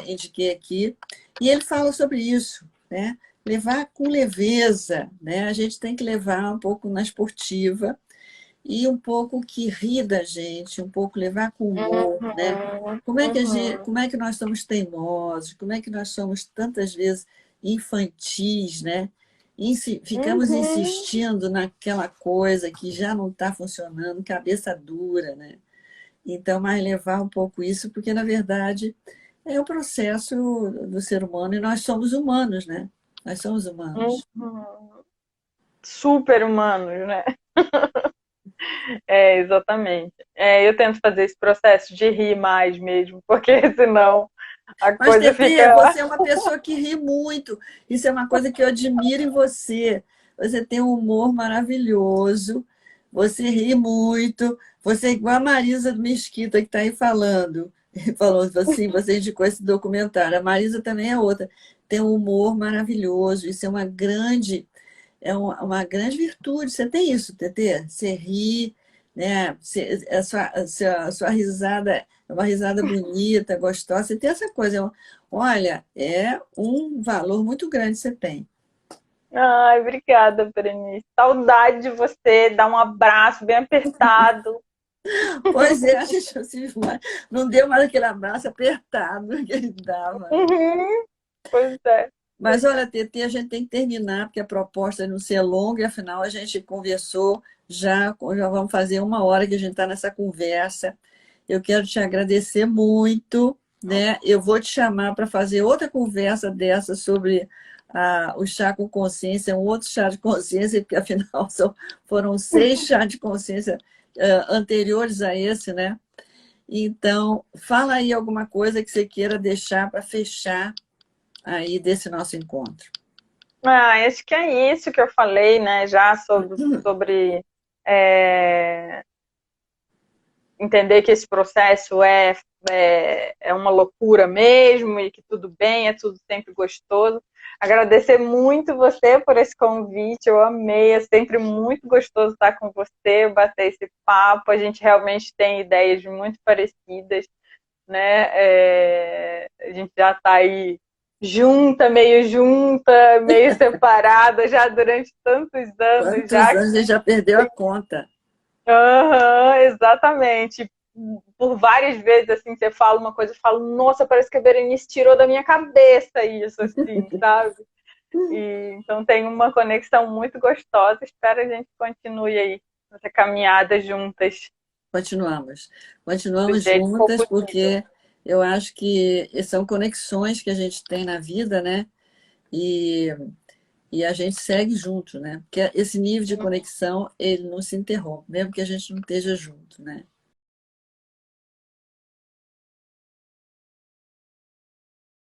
indiquei aqui, e ele fala sobre isso, né? Levar com leveza, né? A gente tem que levar um pouco na esportiva e um pouco que ri da gente, um pouco levar com humor, né? Uhum, Como é que nós somos teimosos, como é que nós somos tantas vezes infantis, né? Ficamos uhum. insistindo naquela coisa que já não está funcionando, cabeça dura, né? Então, mais levar um pouco isso, porque na verdade é o processo do ser humano e nós somos humanos, né? Nós somos humanos. Uhum. Super humanos, né? É, exatamente. É, eu tento fazer esse processo de rir mais mesmo, porque senão a Mas, coisa Tetê, fica. você é uma pessoa que ri muito. Isso é uma coisa que eu admiro em você. Você tem um humor maravilhoso, você ri muito, você é igual a Marisa Mesquita, que está aí falando. Falou assim, você indicou esse documentário. A Marisa também é outra. Tem um humor maravilhoso. Isso é uma grande virtude. Você tem isso, Tetê? Você ri, né? A sua risada é uma risada bonita, gostosa. Você tem essa coisa. Olha, é um valor muito grande que você tem. Ai, obrigada, Berenice. Saudade de você, dar um abraço bem apertado. Pois é, a gente não deu mais aquele abraço apertado que ele dava, né? Uhum, pois é. Mas olha, Tetê, a gente tem que terminar, porque a proposta é não ser longa, e afinal a gente conversou já vamos fazer 1 hora que a gente está nessa conversa. Eu quero te agradecer muito, né? Eu vou te chamar para fazer outra conversa dessa sobre o chá com consciência, um outro chá de consciência, porque afinal foram 6 chás de consciência anteriores a esse, né? Então, fala aí alguma coisa que você queira deixar para fechar aí desse nosso encontro. Ah, acho que é isso que eu falei, né, já sobre é, entender que esse processo é uma loucura mesmo e que tudo bem, é tudo sempre gostoso. Agradecer muito você por esse convite, eu amei, é sempre muito gostoso estar com você, bater esse papo, a gente realmente tem ideias muito parecidas, né? A gente já está aí junta, meio separada já durante tantos anos Quantos já. anos a gente já perdeu a conta? Uhum, exatamente. Por várias vezes, assim, você fala uma coisa, eu falo, nossa, parece que a Berenice tirou da minha cabeça isso, assim, sabe? Então tem uma conexão muito gostosa, espero a gente continue aí nessa caminhada juntas, Continuamos. do Continuamos jeito que for juntas, possível. porque eu acho que são conexões que a gente tem na vida, né? E, e a gente segue junto, né? Porque esse nível de conexão, ele não se interrompe, mesmo que a gente não esteja junto, né?